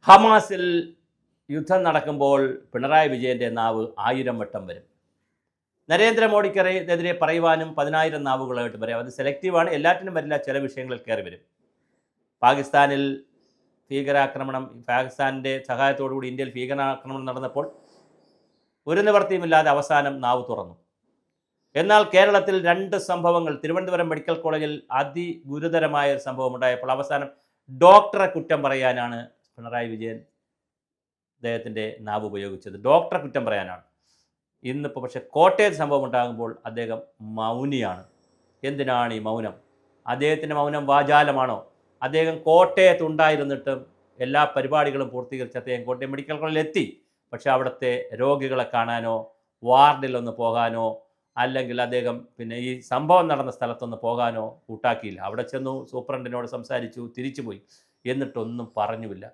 ഹമാസിൽ യുദ്ധം നടക്കുമ്പോൾ പിണറായി വിജയൻ്റെ നാവ് 1000 വട്ടം വരും. നരേന്ദ്രമോദിക്കെതിരെ പറയുവാനും 10,000 നാവുകളായിട്ട് വരും. അത് സെലക്റ്റീവാണ്, എല്ലാറ്റിനും വരില്ല, ചില വിഷയങ്ങളിൽ കയറി വരും. പാകിസ്ഥാനിൽ ഭീകരാക്രമണം, പാകിസ്ഥാനിൻ്റെ സഹായത്തോടുകൂടി ഇന്ത്യയിൽ ഭീകരാക്രമണം നടന്നപ്പോൾ ഒരു നിവർത്തിയുമില്ലാതെ അവസാനം നാവ് തുറന്നു. എന്നാൽ കേരളത്തിൽ 2 സംഭവങ്ങൾ, തിരുവനന്തപുരം മെഡിക്കൽ കോളേജിൽ അതിഗുരുതരമായ ഒരു സംഭവം ഉണ്ടായപ്പോൾ അവസാനം ഡോക്ടറെ കുറ്റം പറയാനാണ് പിണറായി വിജയൻ അദ്ദേഹത്തിൻ്റെ നാവ് ഉപയോഗിച്ചത്. ഡോക്ടറെ കുറ്റം പറയാനാണ്. ഇന്നിപ്പോൾ പക്ഷേ കോട്ടയത്ത് സംഭവം ഉണ്ടാകുമ്പോൾ അദ്ദേഹം മൗനിയാണ്. എന്തിനാണ് ഈ മൗനം? അദ്ദേഹത്തിൻ്റെ മൗനം വാചാലമാണോ? അദ്ദേഹം കോട്ടയത്ത് ഉണ്ടായിരുന്നിട്ടും എല്ലാ പരിപാടികളും പൂർത്തീകരിച്ച് അദ്ദേഹം കോട്ടയം മെഡിക്കൽ കോളേജിൽ എത്തി. പക്ഷേ അവിടുത്തെ രോഗികളെ കാണാനോ വാർഡിലൊന്ന് പോകാനോ അല്ലെങ്കിൽ അദ്ദേഹം ഈ സംഭവം നടന്ന സ്ഥലത്തൊന്ന് പോകാനോ കൂട്ടാക്കിയില്ല. അവിടെ ചെന്നു സൂപ്രണ്ടിനോട് സംസാരിച്ചു, തിരിച്ചുപോയി. എന്നിട്ടൊന്നും പറഞ്ഞുമില്ല.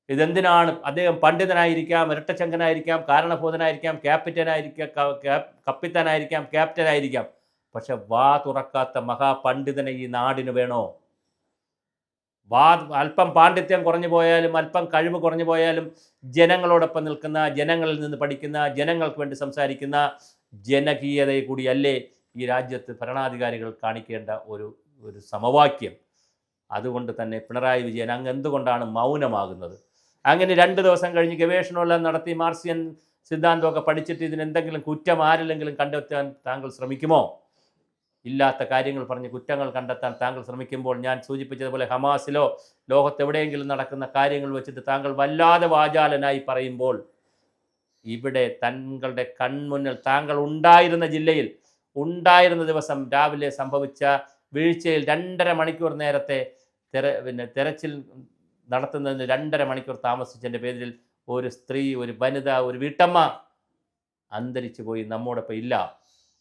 ഇതെന്തിനാണ്? അദ്ദേഹം പണ്ഡിതനായിരിക്കാം, ഇരട്ടച്ചങ്കനായിരിക്കാം, കാരണഭൂതനായിരിക്കാം, കപ്പിത്താനായിരിക്കാം, ക്യാപ്റ്റനായിരിക്കാം. പക്ഷെ വാ തുറക്കാത്ത മഹാപണ്ഡിതനെ ഈ നാടിന് വേണോ? അല്പം പാണ്ഡിത്യം കുറഞ്ഞു പോയാലും അല്പം കഴിവ് കുറഞ്ഞു പോയാലും ജനങ്ങളോടൊപ്പം നിൽക്കുന്ന, ജനങ്ങളിൽ നിന്ന് പഠിക്കുന്ന, ജനങ്ങൾക്ക് വേണ്ടി സംസാരിക്കുന്ന ജനകീയതയെ കൂടിയല്ലേ ഈ രാജ്യത്ത് ഭരണാധികാരികൾ കാണിക്കേണ്ട ഒരു സമവാക്യം? അതുകൊണ്ട് തന്നെ പിണറായി വിജയൻ അങ്ങ് എന്തുകൊണ്ടാണ് മൗനമാകുന്നത്? അങ്ങനെ 2 ദിവസം കഴിഞ്ഞ് ഗവേഷണമെല്ലാം നടത്തി മാർസിയൻ സിദ്ധാന്തമൊക്കെ പഠിച്ചിട്ട് ഇതിനെന്തെങ്കിലും കുറ്റം ആരില്ലെങ്കിലും കണ്ടെത്താൻ താങ്കൾ ശ്രമിക്കുമോ? ഇല്ലാത്ത കാര്യങ്ങൾ പറഞ്ഞ് കുറ്റങ്ങൾ കണ്ടെത്താൻ താങ്കൾ ശ്രമിക്കുമ്പോൾ ഞാൻ സൂചിപ്പിച്ചതുപോലെ ഹമാസിലോ ലോകത്തെവിടെയെങ്കിലും നടക്കുന്ന കാര്യങ്ങൾ വെച്ചിട്ട് താങ്കൾ വല്ലാതെ വാചാലനായി പറയുമ്പോൾ ഇവിടെ താങ്കളുടെ കൺമുന്നിൽ താങ്കൾ ഉണ്ടായിരുന്ന ജില്ലയിൽ ഉണ്ടായിരുന്ന ദിവസം രാവിലെ സംഭവിച്ച വീഴ്ചയിൽ 2.5 മണിക്കൂർ നേരത്തെ തെരച്ചിൽ നടത്തുന്നതിന് 2.5 മണിക്കൂർ താമസിച്ചതിൻ്റെ പേരിൽ ഒരു സ്ത്രീ, ഒരു വനിത, ഒരു വീട്ടമ്മ അന്തരിച്ചു പോയി, നമ്മോടൊപ്പം ഇല്ല.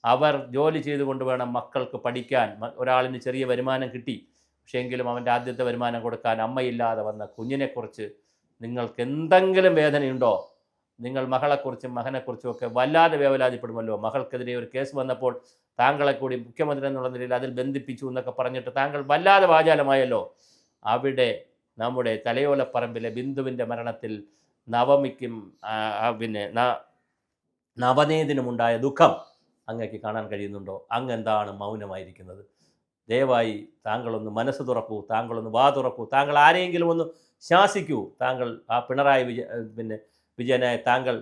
അവർ ജോലി ചെയ്തുകൊണ്ട് വേണം മക്കൾക്ക് പഠിക്കാൻ. ഒരാളിന് ചെറിയ വരുമാനം കിട്ടി, പക്ഷേ എങ്കിലും അവൻ്റെ ആദ്യത്തെ വരുമാനം കൊടുക്കാൻ അമ്മയില്ലാതെ വന്ന കുഞ്ഞിനെക്കുറിച്ച് നിങ്ങൾക്ക് എന്തെങ്കിലും വേദനയുണ്ടോ? നിങ്ങൾ മകളെക്കുറിച്ചും മകനെക്കുറിച്ചും ഒക്കെ വല്ലാതെ വേവലാതിപ്പെടുമല്ലോ. മകൾക്കെതിരെ ഒരു കേസ് വന്നപ്പോൾ താങ്കളെ കൂടി മുഖ്യമന്ത്രി എന്നുള്ള നിലയിൽ അതിൽ ബന്ധിപ്പിച്ചു എന്നൊക്കെ പറഞ്ഞിട്ട് താങ്കൾ വല്ലാതെ വാചാലമായല്ലോ. അവിടെ നമ്മുടെ തലയോലപ്പറമ്പിലെ ബിന്ദുവിൻ്റെ മരണത്തിൽ നവമിക്കും നവനീതിനുമുണ്ടായ ദുഃഖം അങ്ങേക്ക് കാണാൻ കഴിയുന്നുണ്ടോ? അങ്ങ് എന്താണ് മൗനമായിരിക്കുന്നത്? ദയവായി താങ്കളൊന്ന് മനസ്സ് തുറക്കൂ, താങ്കളൊന്ന് വാ തുറക്കൂ, താങ്കൾ ആരെയെങ്കിലും ഒന്ന് ശാസിക്കൂ. താങ്കൾ ആ പിണറായി വിജയനായ താങ്കൾ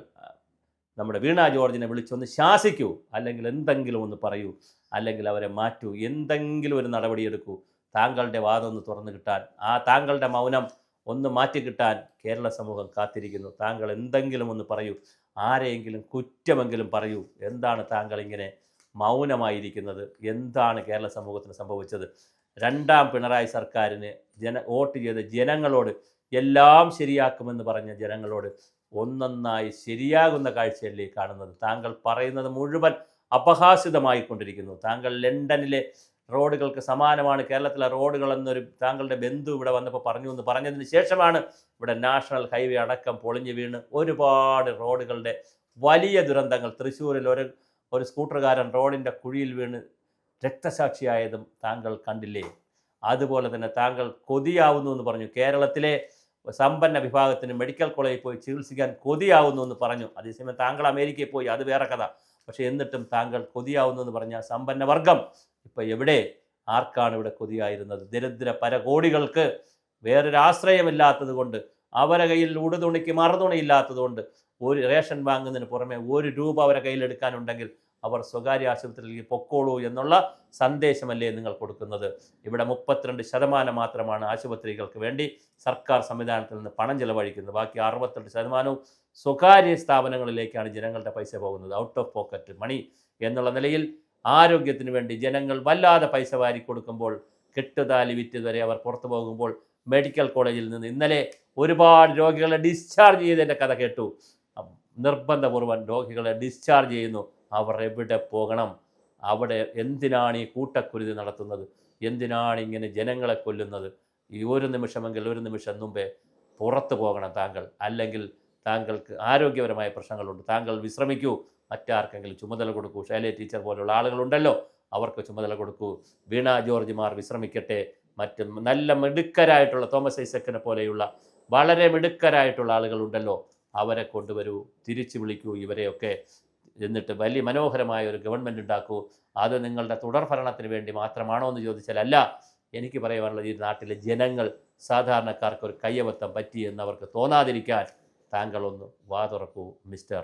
നമ്മുടെ വീണ ജോർജിനെ വിളിച്ചൊന്ന് ശാസിക്കൂ, അല്ലെങ്കിൽ എന്തെങ്കിലും ഒന്ന് പറയൂ, അല്ലെങ്കിൽ അവരെ മാറ്റൂ, എന്തെങ്കിലും ഒരു നടപടിയെടുക്കൂ. താങ്കളുടെ വാദം ഒന്ന് തുറന്നു കിട്ടാൻ, താങ്കളുടെ മൗനം ഒന്ന് മാറ്റിക്കിട്ടാൻ കേരള സമൂഹം കാത്തിരിക്കുന്നു. താങ്കൾ എന്തെങ്കിലും ഒന്ന് പറയൂ, ആരെയെങ്കിലും കുറ്റമെങ്കിലും പറയൂ. എന്താണ് താങ്കൾ ഇങ്ങനെ മൗനമായിരിക്കുന്നത്? എന്താണ് കേരള സമൂഹത്തിന് സംഭവിച്ചത്? 2ാം പിണറായി സർക്കാരിന് വോട്ട് ചെയ്ത ജനങ്ങളോട്, എല്ലാം ശരിയാക്കുമെന്ന് പറഞ്ഞ ജനങ്ങളോട് ഒന്നൊന്നായി ശരിയാകുന്ന കാഴ്ചയല്ലേ കാണുന്നത്? താങ്കൾ പറയുന്നത് മുഴുവൻ അപഹാസ്യമായിക്കൊണ്ടിരിക്കുന്നു. താങ്കൾ ലണ്ടനിലെ റോഡുകൾക്ക് സമാനമാണ് കേരളത്തിലെ റോഡുകൾ എന്നൊരു താങ്കളുടെ ബന്ധു ഇവിടെ വന്നപ്പോൾ പറഞ്ഞതിന് ശേഷമാണ് ഇവിടെ നാഷണൽ ഹൈവേ അടക്കം പൊളിഞ്ഞു വീണ് ഒരുപാട് റോഡുകളുടെ വലിയ ദുരന്തങ്ങൾ. തൃശ്ശൂരിൽ ഒരു സ്കൂട്ടറുകാരൻ റോഡിൻ്റെ കുഴിയിൽ വീണ് രക്തസാക്ഷിയായതും താങ്കൾ കണ്ടില്ലേ? അതുപോലെ തന്നെ താങ്കൾ കൊതിയാവുന്നു എന്ന് പറഞ്ഞു. കേരളത്തിലെ സമ്പന്ന വിഭാഗത്തിന് മെഡിക്കൽ കോളേജിൽ പോയി ചികിത്സിക്കാൻ കൊതിയാവുന്നു എന്ന് പറഞ്ഞു. അതേസമയം താങ്കൾ അമേരിക്കയിൽ പോയി, അത് വേറെ കഥ. പക്ഷേ എന്നിട്ടും താങ്കൾ കൊതിയാവുന്നു എന്ന് പറഞ്ഞ സമ്പന്ന വർഗം ഇപ്പോൾ എവിടെ? ആർക്കാണ് ഇവിടെ കൊതിയായിരുന്നത്? ദരിദ്ര പരകോടികൾക്ക് വേറൊരു ആശ്രയമില്ലാത്തത് കൊണ്ട്, അവരുടെ കയ്യിൽ ഉടുതുണിക്ക് മറുതുണിയില്ലാത്തത് കൊണ്ട്, ഒരു റേഷൻ വാങ്ങുന്നതിന് പുറമെ 1 രൂപ അവരുടെ കയ്യിലെടുക്കാനുണ്ടെങ്കിൽ അവർ സ്വകാര്യ ആശുപത്രിയിലേക്ക് പൊക്കോളൂ എന്നുള്ള സന്ദേശമല്ലേ നിങ്ങൾ കൊടുക്കുന്നത്? ഇവിടെ 32% മാത്രമാണ് ആശുപത്രികൾക്ക് വേണ്ടി സർക്കാർ സംവിധാനത്തിൽ നിന്ന് പണം ചെലവഴിക്കുന്നത്. ബാക്കി 68% സ്വകാര്യ സ്ഥാപനങ്ങളിലേക്കാണ് ജനങ്ങളുടെ പൈസ പോകുന്നത്. ഔട്ട് ഓഫ് പോക്കറ്റ് മണി എന്നുള്ള നിലയിൽ ആരോഗ്യത്തിന് വേണ്ടി ജനങ്ങൾ വല്ലാതെ പൈസ വാരി കൊടുക്കുമ്പോൾ, കെട്ടുതാലി വിറ്റ് വരെ അവർ പുറത്തു പോകുമ്പോൾ, മെഡിക്കൽ കോളേജിൽ നിന്ന് ഇന്നലെ ഒരുപാട് രോഗികളെ ഡിസ്ചാർജ് ചെയ്തതിൻ്റെ കഥ കേട്ടു. നിർബന്ധപൂർവ്വം രോഗികളെ ഡിസ്ചാർജ് ചെയ്യുന്നു. അവർ എവിടെ പോകണം? അവിടെ എന്തിനാണ് ഈ കൂട്ടക്കുരുതി നടത്തുന്നത്? എന്തിനാണ് ഇങ്ങനെ ജനങ്ങളെ കൊല്ലുന്നത്? ഈ ഒരു നിമിഷം മുമ്പേ പുറത്തു പോകണം താങ്കൾ. അല്ലെങ്കിൽ താങ്കൾക്ക് ആരോഗ്യപരമായ പ്രശ്നങ്ങളുണ്ട്. താങ്കൾ വിശ്രമിക്കൂ, മറ്റാർക്കെങ്കിലും ചുമതല കൊടുക്കൂ. ശൈലജ ടീച്ചർ പോലുള്ള ആളുകളുണ്ടല്ലോ, അവർക്ക് ചുമതല കൊടുക്കൂ. വീണ ജോർജിമാർ വിശ്രമിക്കട്ടെ. മറ്റ് നല്ല മിടുക്കരായിട്ടുള്ള തോമസ് ഐസക്കിനെ പോലെയുള്ള വളരെ മിടുക്കരായിട്ടുള്ള ആളുകളുണ്ടല്ലോ, അവരെ കൊണ്ടുവരൂ, തിരിച്ചു വിളിക്കൂ ഇവരെയൊക്കെ, എന്നിട്ട് വലിയ മനോഹരമായ ഒരു ഗവൺമെൻറ് ഉണ്ടാക്കൂ. അത് നിങ്ങളുടെ തുടർ ഭരണത്തിന് വേണ്ടി മാത്രമാണോ എന്ന് ചോദിച്ചാൽ അല്ല. എനിക്ക് പറയുവാനുള്ളത്, ഈ നാട്ടിലെ ജനങ്ങൾ, സാധാരണക്കാർക്ക് ഒരു കയ്യബദ്ധം പറ്റി എന്നവർക്ക് തോന്നാതിരിക്കാൻ താങ്കളൊന്ന് വാ തുറക്കൂ മിസ്റ്റർ.